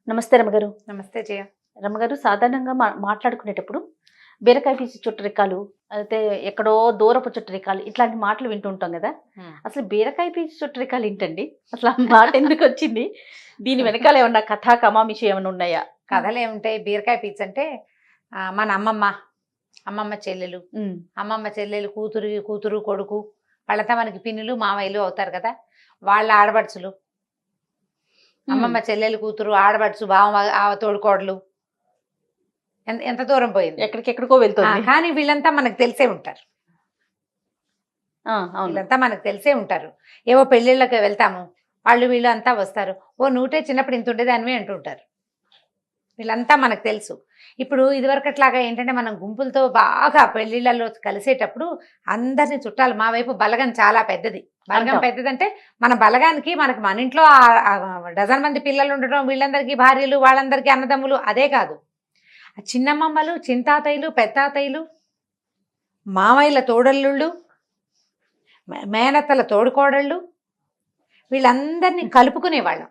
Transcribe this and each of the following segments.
నమస్తే రమగారు. నమస్తే జయ. రమగారు, సాధారణంగా మాట్లాడుకునేటప్పుడు బీరకాయ పీచు చుట్టరికాలు, అయితే ఎక్కడో దూరపు చుట్టరికాలు ఇట్లాంటి మాటలు వింటుంటాం కదా. అసలు బీరకాయ పీచు చుట్టరికాలు ఏంటండి? అసలు ఆ మాట ఎందుకు వచ్చింది? దీని వెనకాల ఏమన్నా కథా కమామిషి ఏమైనా ఉన్నాయా? కథలు ఏముంటాయి? బీరకాయ పీచు అంటే మన అమ్మమ్మ చెల్లెలు, అమ్మమ్మ చెల్లెలు కూతురు కొడుకు వాళ్ళంతా మనకి పిన్నులు మామయ్యలు అవుతారు కదా. వాళ్ళ ఆడబడుచులు, అమ్మమ్మ చెల్లెలు కూతురు ఆడబడుచు బావ తోడుకోడలు, ఎంత దూరం పోయింది, ఎక్కడికెక్కడికో వెళ్తుంది. కానీ వీళ్ళంతా మనకు తెలిసే ఉంటారు. వీళ్ళంతా మనకు తెలిసే ఉంటారు. ఏవో పెళ్ళిళ్ళకి వెళ్తాము, వీళ్ళు అంతా వస్తారు. ఓ నూటే చిన్నప్పుడు ఇంత ఉండేదానివి అంటుంటారు. వీళ్ళంతా మనకు తెలుసు. ఇప్పుడు ఇదివరకట్లాగా ఏంటంటే మనం గుంపులతో బాగా పెళ్లిళ్ళలో కలిసేటప్పుడు అందరినీ చుట్టాలు, మా వైపు బలగం చాలా పెద్దది. బలగం పెద్దదంటే మన బలగానికి మన ఇంట్లో డజన్ మంది పిల్లలు ఉండడం, వీళ్ళందరికీ భార్యలు, వాళ్ళందరికీ అన్నదమ్ములు, అదే కాదు, చిన్నమ్మమ్మలు, చింతాతయ్యలు, పెత్తాతయ్యలు, మామయ్యల తోడల్లుళ్ళు, మేనత్తల తోడుకోడళ్ళు, వీళ్ళందరినీ కలుపుకునేవాళ్ళం.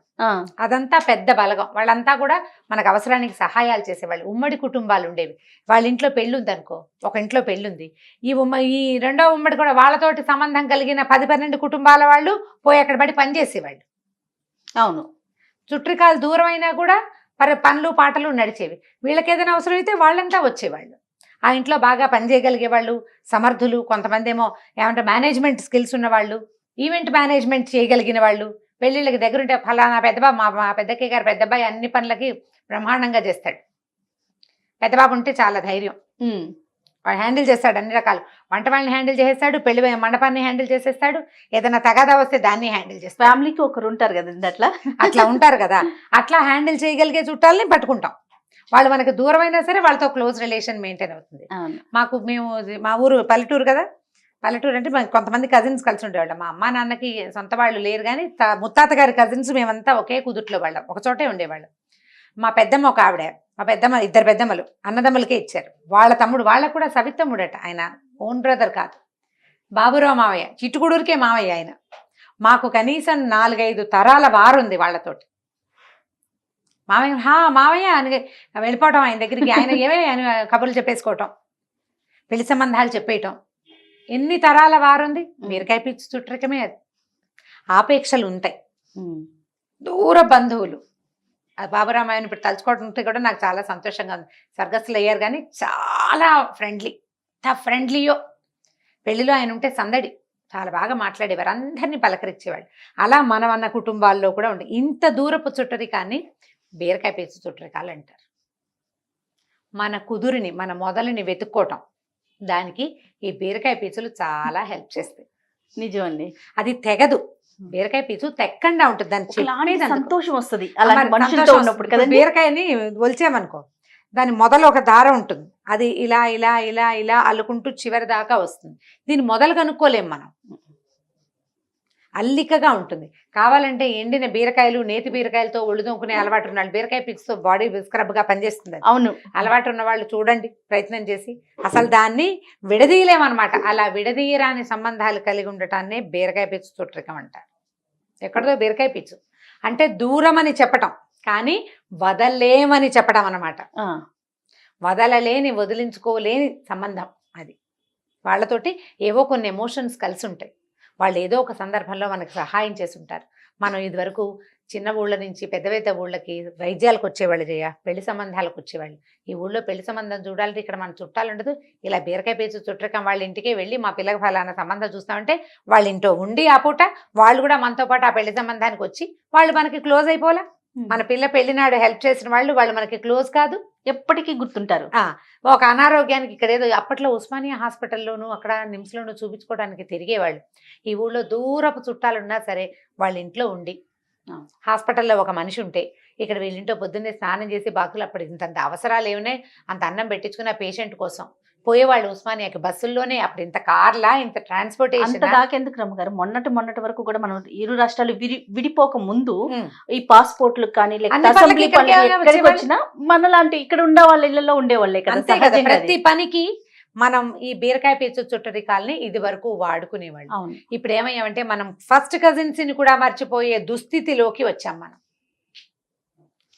అదంతా పెద్ద బలగం. వాళ్ళంతా కూడా మనకు అవసరానికి సహాయాలు చేసేవాళ్ళు. ఉమ్మడి కుటుంబాలు ఉండేవి. వాళ్ళ ఇంట్లో పెళ్ళుంది అనుకో, ఒక ఇంట్లో పెళ్ళుంది, ఈ రెండో ఉమ్మడి కూడా వాళ్ళతోటి సంబంధం కలిగిన 10-12 కుటుంబాల వాళ్ళు పోయి అక్కడ పడి పనిచేసేవాళ్ళు. అవును, చుట్రికాలు దూరం అయినా కూడా పనులు పాటలు నడిచేవి. వీళ్ళకి ఏదైనా అవసరం అయితే వాళ్ళంతా వచ్చేవాళ్ళు. ఆ ఇంట్లో బాగా పనిచేయగలిగే వాళ్ళు, సమర్థులు, కొంతమంది ఏమో ఏమంటే మేనేజ్మెంట్ స్కిల్స్ ఉన్నవాళ్ళు, ఈవెంట్ మేనేజ్మెంట్ చేయగలిగిన వాళ్ళు, పెళ్ళిళ్ళకి దగ్గరుంటే ఫలానా పెద్దబాబు, మా పెద్దక్కయ్య గారు పెద్దబ్బాయి అన్ని పనులకి బ్రహ్మాండంగా చేస్తాడు. పెద్దబాబు ఉంటే చాలా ధైర్యం, వాడు హ్యాండిల్ చేస్తాడు అన్ని రకాలు. వంట వాళ్ళని హ్యాండిల్ చేసేస్తాడు, పెళ్లి మండపాన్ని హ్యాండిల్ చేసేస్తాడు, ఏదైనా తగాదా వస్తే దాన్ని హ్యాండిల్ చేస్తాడు. ఫ్యామిలీకి ఒకరు ఉంటారు కదా అట్లా ఉంటారు కదా. అట్లా హ్యాండిల్ చేయగలిగే చుట్టాలని పట్టుకుంటాం. వాళ్ళు మనకు దూరమైనా సరే వాళ్ళతో క్లోజ్ రిలేషన్ మెయింటైన్ అవుతుంది. మా ఊరు పల్లెటూరు కదా. పల్లెటూరు అంటే కొంతమంది కజిన్స్ కలిసి ఉండేవాళ్ళం. మా అమ్మ నాన్నకి సొంత వాళ్ళు లేరు, కానీ ముత్తాత గారి కజిన్స్ మేమంతా ఒకే కుదుట్లో వాళ్ళం, ఒక చోటే ఉండేవాళ్ళం. మా పెద్దమ్మ ఒక ఆవిడ, మా పెద్దమ్మ, 2 పెద్దమ్మలు అన్నదమ్ములకే ఇచ్చారు. వాళ్ళ తమ్ముడు, వాళ్ళకు కూడా సవితమ్ముడట, ఆయన ఓన్ బ్రదర్ కాదు, బాబురావు మావయ్య, చిట్టుకుడూరికే మావయ్య ఆయన. మాకు కనీసం 4-5 తరాల వారుంది వాళ్ళతోటి. మావయ్య అని వెళ్ళిపోవటం ఆయన దగ్గరికి, ఆయన ఏమే ఆయన కబుర్లు చెప్పేసుకోవటం, పెళ్లి సంబంధాలు చెప్పేయటం. ఎన్ని తరాల వారుంది. బీరకాయ పీచు చుట్టరికమే అది. ఆపేక్షలు ఉంటాయి, దూర బంధువులు. బాబురామాయణ ఇప్పుడు తలుచుకోవడంతో కూడా నాకు చాలా సంతోషంగా ఉంది. స్వర్గస్థులు అయ్యారు కానీ చాలా ఫ్రెండ్లీయో. పెళ్లిలో ఆయన ఉంటే సందడి, చాలా బాగా మాట్లాడేవారు, అందరినీ పలకరించేవాళ్ళు. అలా మన కుటుంబాల్లో కూడా ఉండే ఇంత దూరపు చుట్టరికాన్ని బీరకాయ పీచు చుట్టరికాలు అంటారు. మన కుదురుని, మన మొదలుని వెతుక్కోవటం, దానికి ఈ బీరకాయ పీచులు చాలా హెల్ప్ చేస్తాయి. నిజమండి, అది తెగదు. బీరకాయ పీచు తెక్కండా ఉంటుంది, దాని సంతోషం వస్తుంది. బీరకాయని ఒలిచామనుకో, దాని మొదలు ఒక దారం ఉంటుంది, అది ఇలా ఇలా ఇలా ఇలా అల్లుకుంటూ చివరి దాకా వస్తుంది. దీని మొదలు కనుక్కోలేం మనం, అల్లికగా ఉంటుంది. కావాలంటే ఎండిన బీరకాయలు, నేతి బీరకాయలతో ఒళ్ళు తోముకునే అలవాటు ఉన్నాళ్ళు, బీరకాయ పీచుతో బాడీ స్క్రబ్గా పనిచేస్తుంది. అవును, అలవాటు ఉన్న వాళ్ళు చూడండి, ప్రయత్నం చేసి. అసలు దాన్ని విడదీయలేమన్నమాట. అలా విడదీయరాని సంబంధాలు కలిగి ఉండటాన్నే బీరకాయ పీచు చుట్టరికం అంటారు. ఎక్కడదో బీరకాయ పీచు అంటే దూరం అని చెప్పటం, కానీ వదలలేమని చెప్పడం అన్నమాట. వదలలేని, వదిలించుకోలేని సంబంధం అది. వాళ్ళతోటి ఏవో కొన్ని ఎమోషన్స్ కలిసి ఉంటాయి. వాళ్ళు ఏదో ఒక సందర్భంలో మనకు సహాయం చేసి ఉంటారు. మనం ఇదివరకు చిన్న ఊళ్ళ నుంచి పెద్ద ఊళ్ళకి వైద్యాలకు వచ్చేవాళ్ళు, పెళ్లి సంబంధాలకు వచ్చేవాళ్ళు. ఈ ఊళ్ళో పెళ్లి సంబంధం చూడాలంటే ఇక్కడ మన చుట్టాలు ఉండదు, ఇలా బీరకాయ పీచు చుట్టరికం వాళ్ళ ఇంటికే వెళ్ళి మా పిల్లకి ఫలానా సంబంధం చూస్తామంటే వాళ్ళ ఇంట్లో ఉండి ఆ పూట వాళ్ళు కూడా మనతో పాటు ఆ పెళ్లి సంబంధానికి వచ్చి వాళ్ళు మనకి క్లోజ్ అయిపోలా. మన పిల్ల పెళ్లినాడు హెల్ప్ చేసిన వాళ్ళు మనకి క్లోజ్ కాదు, ఎప్పటికీ గుర్తుంటారు. ఒక అనారోగ్యానికి ఇక్కడ ఏదో అప్పట్లో ఉస్మానియా హాస్పిటల్లోనూ అక్కడ నిమ్స్లోనూ చూపించుకోవడానికి తిరిగేవాళ్ళు. ఈ ఊళ్ళో దూరపు చుట్టాలు ఉన్నా సరే వాళ్ళ ఇంట్లో ఉండి, హాస్పిటల్లో ఒక మనిషి ఉంటే ఇక్కడ వీళ్ళింటో పొద్దున్నే స్నానం చేసి బాకులు, అప్పుడు ఇంతంత అవసరాలు ఏమున్నాయి, అంత అన్నం పెట్టించుకున్న పేషెంట్ కోసం పోయేవాళ్ళు ఉస్మానియాకి బస్సుల్లోనే. అప్పుడు ఇంత కార్లా, ఇంత ట్రాన్స్పోర్టేషన్ దాకెందుకు రమ్మగారు, మొన్నటి వరకు కూడా మనం ఇరు రాష్ట్రాలు విడిపోక ముందు ఈ పాస్పోర్ట్లు కానీ వచ్చినా మనలాంటి ఇక్కడ ఉండే వాళ్ళ ఇళ్లలో ఉండేవాళ్ళే కదా. ప్రతి పనికి మనం ఈ బీరకాయ పీచు చుట్టరికాల్ని ఇది వరకు వాడుకునేవాళ్ళు. ఇప్పుడు ఏమయ్యామంటే మనం ఫస్ట్ కజిన్స్ ని కూడా మర్చిపోయే దుస్థితిలోకి వచ్చాం మనం.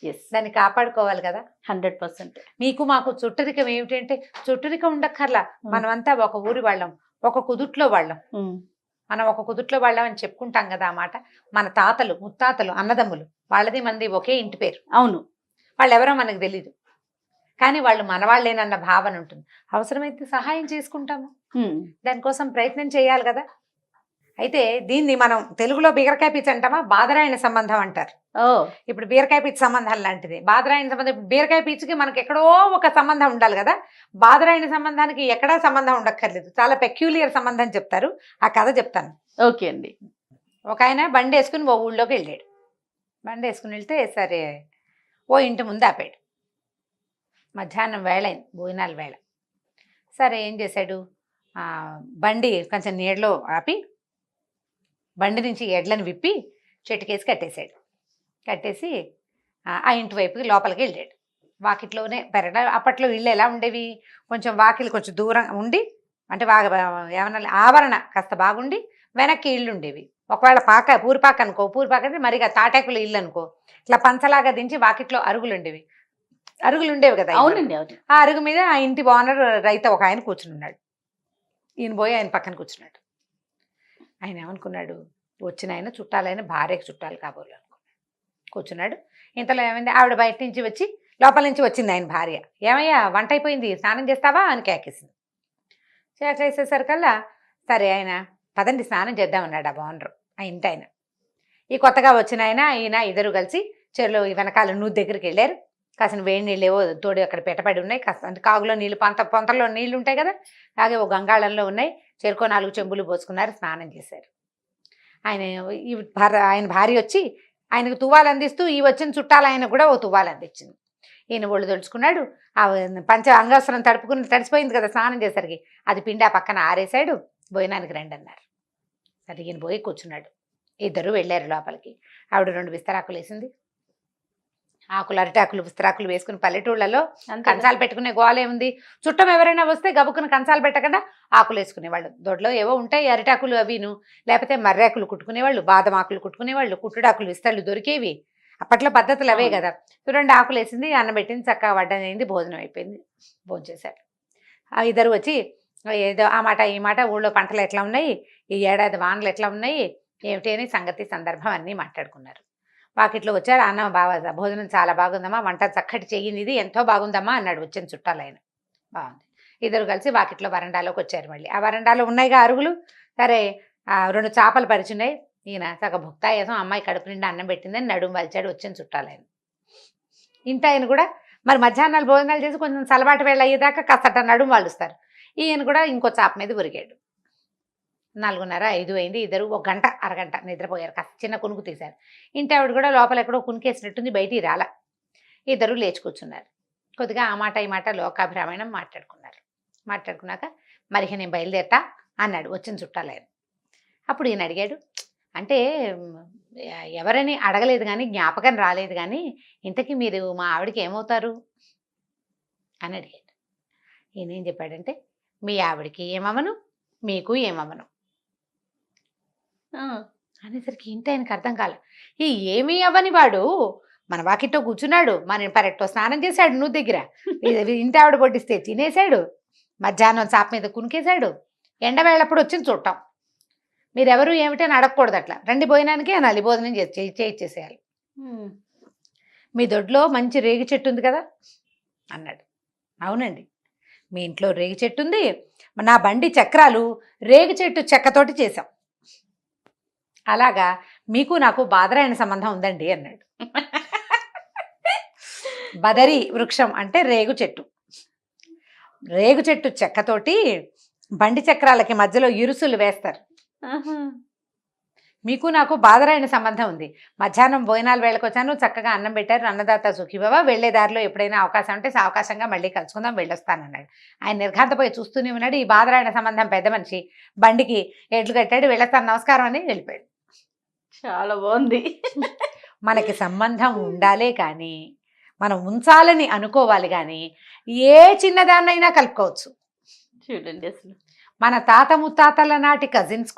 ఎస్, దాన్ని కాపాడుకోవాలి కదా. 100%. మీకు మాకు చుట్టరికం ఏమిటంటే చుట్టరికం ఉండక్కర్లా, మనమంతా ఒక ఊరి వాళ్ళం, ఒక కుదుట్లో వాళ్ళం. మనం ఒక కుదుట్లో వాళ్ళం అని చెప్పుకుంటాం కదా ఆ మాట. మన తాతలు ముత్తాతలు అన్నదమ్ములు వాళ్ళది మంది ఒకే ఇంటి పేరు. అవును, వాళ్ళు ఎవరో మనకు తెలీదు, కానీ వాళ్ళు మనవాళ్ళేనన్న భావన ఉంటుంది. అవసరమైతే సహాయం చేసుకుంటాము, దానికోసం ప్రయత్నం చేయాలి కదా. అయితే దీన్ని మనం తెలుగులో బీరకాయ పిచ్చి అంటామా, బాదరాయణ సంబంధం అంటారు. ఓ, ఇప్పుడు బీరకాయ పిచ్చి సంబంధం లాంటిది. బాదరాయణ సంబంధం, ఇప్పుడు బీరకాయ పిచ్చికి మనకి ఎక్కడో ఒక సంబంధం ఉండాలి కదా. బాదరాయణ సంబంధానికి ఎక్కడా సంబంధం ఉండక్కర్లేదు, చాలా పెక్యులియర్ సంబంధం చెప్తారు. ఆ కథ చెప్తాను. ఓకే అండి. ఒక ఆయన బండి వేసుకుని ఓ ఊళ్ళోకి వెళ్ళాడు. బండి వేసుకుని వెళ్తే సరే ఓ ఇంటి ముందు ఆపాడు. మధ్యాహ్నం వేళ అయింది, భోజనాల వేళ. సరే ఏం చేశాడు, బండి కొంచెం నీడలో ఆపి బండి నుంచి ఎడ్లను విప్పి చెట్టుకేసి కట్టేశాడు. కట్టేసి ఆ ఇంటి వైపుకి లోపలికి వెళ్ళాడు. వాకిట్లోనే పెరగ, అప్పట్లో ఇళ్ళు ఎలా ఉండేవి, కొంచెం వాకిలు కొంచెం దూరం ఉండి, అంటే ఏమన్నా ఆవరణ కాస్త బాగుండి వెనక్కి ఇళ్ళు ఉండేవి. ఒకవేళ పూరిపాక అనుకో, పూరిపాక అంటే మరిగా తాటాకుల ఇల్లు అనుకో, ఇట్లా పంచలాగా దించి వాకిట్లో అరుగులు ఉండేవి. అరుగులు ఉండేవి కదా. అవునండి, అవును. ఆ అరుగు మీద ఆ ఇంటి ఓనర్ రైతు ఒక ఆయన కూర్చుని ఉన్నాడు. ఈయన పోయి ఆయన పక్కన కూర్చున్నాడు. ఆయన ఏమనుకున్నాడు, వచ్చిన ఆయన చుట్టాలైన భార్యకు చుట్టాలు కాబోలు అనుకున్నాడు. కూర్చున్నాడు. ఇంతలో ఏమైంది, ఆవిడ బయట నుంచి వచ్చి లోపల నుంచి వచ్చింది ఆయన భార్య. ఏమయ్యా వంట అయిపోయింది, స్నానం చేస్తావా అని కేకేసింది. కేకేసేసరికల్లా సరే ఆయన పదండి స్నానం చేద్దామన్నాడు ఆ ఓనరు, ఆ ఇంటి ఆయన. ఈ కొత్తగా వచ్చిన ఈయన ఇద్దరు కలిసి చెరులో వెనకాల నూతి దగ్గరికి వెళ్ళారు. కాసిన వేడి నీళ్ళు ఏవో తోడు అక్కడ పెట్టబడి ఉన్నాయి. కాస్త అంటే కాగులో నీళ్ళు, పొంతలో నీళ్ళు ఉంటాయి కదా, అలాగే ఓ గంగాళంలో ఉన్నాయి. చెరుకో 4 చెంబులు పోసుకున్నారు, స్నానం చేశారు. ఆయన భార్య వచ్చి ఆయనకు తువ్వాలు అందిస్తూ ఈ వచ్చిన చుట్టాలు ఆయన కూడా ఓ తువ్వాలు అందించింది. ఈయన ఒళ్ళు తడుచుకున్నాడు. ఆ అంగవస్త్రం తడిసిపోయింది కదా స్నానం చేసరికి, అది పిండి ఆ పక్కన ఆరేశాడు. భోజనానికి రండి అన్నారు. సరే ఈయన పోయి కూర్చున్నాడు. ఇద్దరు వెళ్ళారు లోపలికి. ఆవిడ 2 విస్తరాకులు వేసింది. ఆకులు, అరిటాకులు, విస్తరాకులు వేసుకుని పల్లెటూళ్ళలో కంచాలు పెట్టుకునే గోలే ఉంది. చుట్టం ఎవరైనా వస్తే గబుక్కున కంచాలు పెట్టకుండా ఆకులు వేసుకునేవాళ్ళు. దొడ్లో ఏవో ఉంటాయి అరిటాకులు అవిను, లేకపోతే మర్రాకులు కుట్టుకునేవాళ్ళు, బాదం ఆకులు కుట్టుకునేవాళ్ళు, కుట్టుడాకులు విస్తళ్ళు దొరికేవి. అప్పట్లో పద్ధతులు అవే కదా. 2 ఆకులు వేసింది, అన్నం పెట్టింది, చక్కగా వడ్డం అయింది, భోజనం అయిపోయింది. భోజనం చేశారు. ఆ ఇద్దరు వచ్చి ఏదో ఆ మాట ఈ మాట, ఊళ్ళో పంటలు ఎట్లా ఉన్నాయి, ఈ ఏడాది వానలు ఎట్లా ఉన్నాయి, ఏమిటి అని సంగతి సందర్భం అన్నీ మాట్లాడుకున్నారు. వాకిట్లో వచ్చారు. అన్నం బాగా, భోజనం చాలా బాగుందమ్మా, వంట చక్కటి చెయ్యింది, ఇది ఎంతో బాగుందమ్మా అన్నాడు వచ్చిన చుట్టాలు ఆయన. బాగుంది. ఇద్దరు కలిసి వాకిట్లో వరండాలోకి వచ్చారు. మళ్ళీ ఆ వరండాలో ఉన్నాయిగా అరుగులు. సరే 2 చేపలు పరిచున్నాయి. ఈయన సగ భుక్తాయాసం, అమ్మాయి కడుపు నిండా అన్నం పెట్టిందని నడుము వలిచాడు వచ్చిన చుట్టాలు ఆయన. ఇంటి ఆయన కూడా మరి మధ్యాహ్నాలు భోజనాలు చేసి కొంచెం సలబాటు వేళ అయ్యేదాకా కాస్త నడుము వాలుస్తారు. ఈయన కూడా ఇంకో చాప మీద ఉరిగాడు. 4:30, 5 అయింది. ఇద్దరు 1 గంట అరగంట నిద్రపోయారు. కాస్త చిన్న కునుకు తీశారు. ఇంటి ఆవిడ కూడా లోపల ఎక్కడో కునికేసినట్టుంది, బయటికి రాల. ఇద్దరు లేచి కూర్చున్నారు. కొద్దిగా ఆ మాట ఈ మాట లోకాభిరామాయణం మాట్లాడుకున్నాక మరి నేను బయలుదేరతా అన్నాడు వచ్చిన చుట్టాలు ఆయన. అప్పుడు ఈయన అడిగాడు, అంటే ఎవరని అడగలేదు కానీ, జ్ఞాపకం రాలేదు కానీ, ఇంతకీ మీరు మా ఆవిడకి ఏమవుతారు అని అడిగాడు. ఈయన ఏం చెప్పాడంటే, మీ ఆవిడకి ఏమవను, మీకు ఏమవను అనేసరికి ఇంటి ఆయనకు అర్థం కాలే. ఈ ఏమీ అవ్వని వాడు మన వాకిట్లో కూర్చున్నాడు, మన పరెట్టో స్నానం చేశాడు, నువ్వు దగ్గర ఇంటి ఆవిడ పొట్టిస్తే తినేశాడు, మధ్యాహ్నం చాప మీద కునికేశాడు, ఎండవేళప్పుడు వచ్చింది చూడటం. మీరెవరు ఏమిటని అడగకూడదు, అట్లా రండి భోజనానికి అనాలి, భోజనం చేసేయాలి. మీ దొడ్లో మంచి రేగి చెట్టు ఉంది కదా అన్నాడు. అవునండి, మీ ఇంట్లో రేగి చెట్టు ఉంది, నా బండి చక్రాలు రేగి చెట్టు చెక్కతోటి చేశాం. అలాగా మీకు నాకు బాదరాయణ సంబంధం ఉందండి అన్నాడు. బదరి వృక్షం అంటే రేగు చెట్టు. రేగు చెట్టు చెక్కతోటి బండి చక్రాలకి మధ్యలో ఇరుసులు వేస్తారు. మీకు నాకు బాదరాయణ సంబంధం ఉంది. మధ్యాహ్నం భోజనాలు వేళకు వచ్చాను, చక్కగా అన్నం పెట్టారు, అన్నదాత సుఖీభవ, వెళ్లే దారిలో ఎప్పుడైనా అవకాశం ఉంటే సావకాశంగా మళ్ళీ కలుసుకుందాం, వెళ్ళొస్తానన్నాడు. ఆయన నిర్ఘాంతపోయి చూస్తూనే ఉన్నాడు. ఈ బాదరాయణ సంబంధం పెద్ద మనిషి బండికి ఎడ్లు కట్టాడు, వెళ్ళొస్తాను నమస్కారం అని వెళ్ళిపోయాడు. చాలా బాగుంది. మనకి సంబంధం ఉండాలే కానీ, మనం ఉంచాలని అనుకోవాలి కానీ, ఏ చిన్నదాన్నైనా కలుపుకోవచ్చు. చూడండి అసలు మన తాత ముత్తాతల నాటి కజిన్స్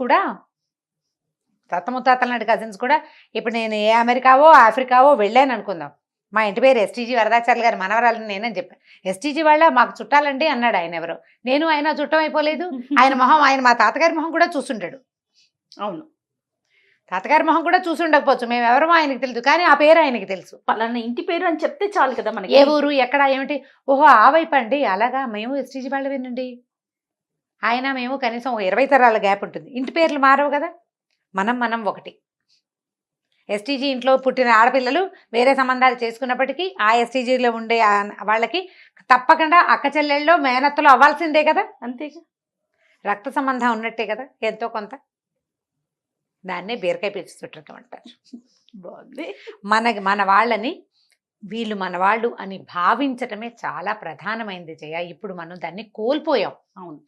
కూడా, ఇప్పుడు నేను ఏ అమెరికావో ఆఫ్రికావో వెళ్ళాను అనుకుందాం, మా ఇంటి పేరు ఎస్టీజీ వరదాచార్యులు గారు మనవరాలని నేనని చెప్పాను. ఎస్టీజీ వాళ్ళ మాకు చుట్టాలండి అన్నాడు ఆయన. ఎవరో నేను ఆయన చుట్టం అయిపోలేదు. ఆయన మొహం, ఆయన మా తాతగారి మొహం కూడా చూసుంటాడు. అవును, తాతగారి మొహం కూడా చూసి ఉండకపోవచ్చు, మేము ఎవరమో ఆయనకి తెలుసు, కానీ ఆ పేరు ఆయనకి తెలుసు. పలానా ఇంటి పేరు అని చెప్తే చాలు కదా మనకి. ఏ ఊరు, ఎక్కడ, ఏమిటి, ఓహో ఆ వైపు అండి, అలాగా మేము ఎస్టీజీ వాళ్ళవేనండి. ఆయన మేము కనీసం 20 తరాల గ్యాప్ ఉంటుంది. ఇంటి పేర్లు మారవు కదా, మనం ఒకటి. ఎస్టీజీ ఇంట్లో పుట్టిన ఆడపిల్లలు వేరే సంబంధాలు చేసుకున్నప్పటికీ ఆ ఎస్టీజీలో ఉండే వాళ్ళకి తప్పకుండా అక్క చెల్లెళ్ళు మేనత్తలు అవ్వాల్సిందే కదా. అంతేగా, రక్త సంబంధం ఉన్నట్టే కదా ఎంతో కొంత. దాన్నే బీరకాయ పీచు చుట్టరికం అంటారు. బాగుంది. మన వాళ్ళని వీళ్ళు మన వాళ్ళు అని భావించటమే చాలా ప్రధానమైనది జయ. ఇప్పుడు మనం దాన్ని కోల్పోయాం. అవును,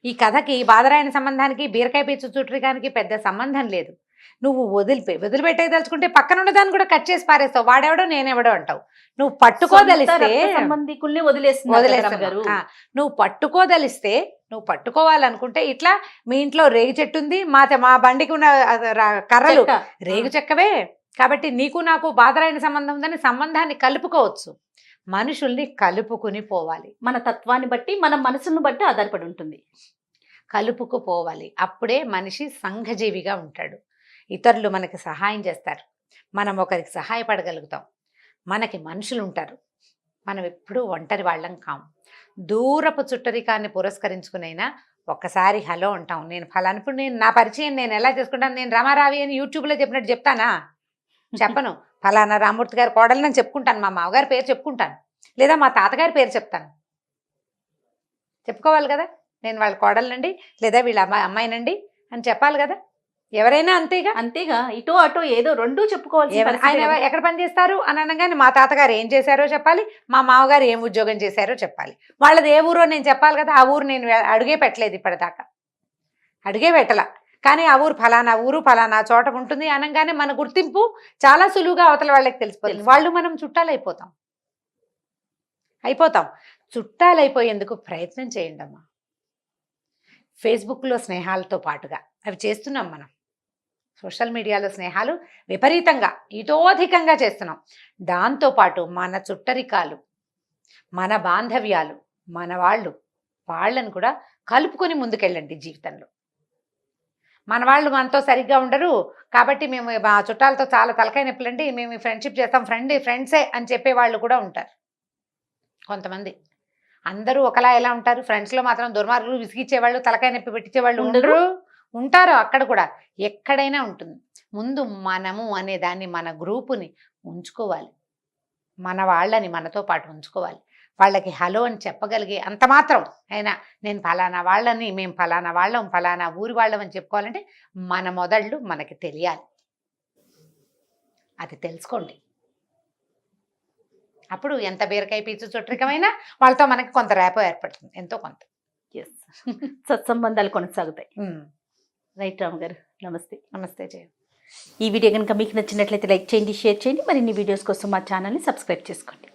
ఈ కథకి బాదరాయణ సంబంధానికి బీరకాయ పీచు చుట్టరికానికి పెద్ద సంబంధం లేదు. నువ్వు వదిలిపెట్టేదలుచుకుంటే పక్కన ఉన్నదాన్ని కూడా కట్ చేసి పారేస్తావు. వాడెవడో నేనెవడో అంటావు. నువ్వు పట్టుకోదలిస్తే సంబంధికుల్ని వదిలేస్తున్నావు. నువ్వు పట్టుకోవాలనుకుంటే ఇట్లా మీ ఇంట్లో రేగు చెట్టు ఉంది, మా బండికి ఉన్న కర్రలు రేగు చెక్కవే, కాబట్టి నీకు నాకు బాదరాయణ సంబంధం ఉందని సంబంధాన్ని కలుపుకోవచ్చు. మనుషుల్ని కలుపుకుని పోవాలి. మన తత్వాన్ని బట్టి, మన మనసును బట్టి ఆధారపడి ఉంటుంది. కలుపుకుపోవాలి. అప్పుడే మనిషి సంఘజీవిగా ఉంటాడు. ఇతరులు మనకి సహాయం చేస్తారు, మనం ఒకరికి సహాయపడగలుగుతాం, మనకి మనుషులు ఉంటారు. మనం ఎప్పుడూ ఒంటరి వాళ్ళం కాం. దూరపు చుట్టరికాన్ని పురస్కరించుకునైనా ఒక్కసారి హలో అంటాం. నేను ఫలానా, ఇప్పుడు నేను నా పరిచయం నేను ఎలా చేసుకుంటాను, నేను రమారావి అని యూట్యూబ్లో చెప్పినట్టు చెప్తానా? చెప్పను. ఫలానా రామూర్తి గారి కోడలని చెప్పుకుంటాను, మా మామగారి పేరు చెప్పుకుంటాను, లేదా మా తాతగారి పేరు చెప్తాను. చెప్పుకోవాలి కదా, నేను వాళ్ళ కోడలనండి లేదా వీళ్ళ అమ్మాయినండి అని చెప్పాలి కదా. ఎవరైనా అంతేగా. ఇటో అటో ఏదో రెండూ చెప్పుకోవాలి. ఆయన ఎక్కడ పని చేస్తారు అని అనగానే మా తాతగారు ఏం చేశారో చెప్పాలి, మా మామగారు ఏం ఉద్యోగం చేశారో చెప్పాలి. వాళ్ళది ఏ ఊరో నేను చెప్పాలి కదా. ఆ ఊరు నేను అడుగే పెట్టలేదు ఇప్పటిదాకా, అడుగే పెట్టలా. కానీ ఆ ఊరు ఫలానా చోట ఉంటుంది అనగానే మన గుర్తింపు చాలా సులువుగా అవతల వాళ్ళకి తెలిసిపోతుంది. వాళ్ళు మనం చుట్టాలైపోతాం. చుట్టాలైపోయేందుకు ప్రయత్నం చేయండి అమ్మా. ఫేస్బుక్లో స్నేహాలతో పాటుగా అవి చేస్తున్నాం మనం. సోషల్ మీడియాలో స్నేహాలు విపరీతంగా ఇతోధికంగా చేస్తున్నాం. దాంతోపాటు మన చుట్టరికాలు, మన బాంధవ్యాలు, మన వాళ్ళని కూడా కలుపుకొని ముందుకెళ్ళండి జీవితంలో. మన వాళ్ళు మనతో సరిగ్గా ఉండరు కాబట్టి మేము మా చుట్టాలతో చాలా తలకాయ నొప్పులండి, మేము ఫ్రెండ్షిప్ చేస్తాం, ఫ్రెండ్సే అని చెప్పేవాళ్ళు కూడా ఉంటారు కొంతమంది. అందరూ ఒకలా ఎలా ఉంటారు? ఫ్రెండ్స్లో మాత్రం దుర్మార్గులు, విసిగిచ్చేవాళ్ళు, తలకాయ నొప్పి పెట్టించేవాళ్ళు ఉంటారు. అక్కడ కూడా ఎక్కడైనా ఉంటుంది. ముందు మనము అనే దాన్ని, మన గ్రూపుని ఉంచుకోవాలి, మన వాళ్ళని మనతో పాటు ఉంచుకోవాలి. వాళ్ళకి హలో అని చెప్పగలిగే అంత మాత్రం అయినా నేను ఫలానా వాళ్ళని, మేము ఫలానా వాళ్ళం, ఫలానా ఊరి వాళ్ళం అని చెప్పుకోవాలంటే మన మొదళ్ళు మనకి తెలియాలి. అది తెలుసుకోండి. అప్పుడు ఎంత బీరకాయ పీచు చుట్టరికమైనా వాళ్ళతో మనకి కొంత రేపో ఏర్పడుతుంది, ఎంతో కొంత. సత్సంబంధాలు కొనసాగుతాయి. రైట్ రామ్ గారు, నమస్తే జయ. ఈ వీడియో కనుక మీకు నచ్చినట్లయితే లైక్ చేయండి, షేర్ చేయండి. మరిన్ని వీడియోస్ కోసం మా ఛానల్ని సబ్స్క్రైబ్ చేసుకోండి.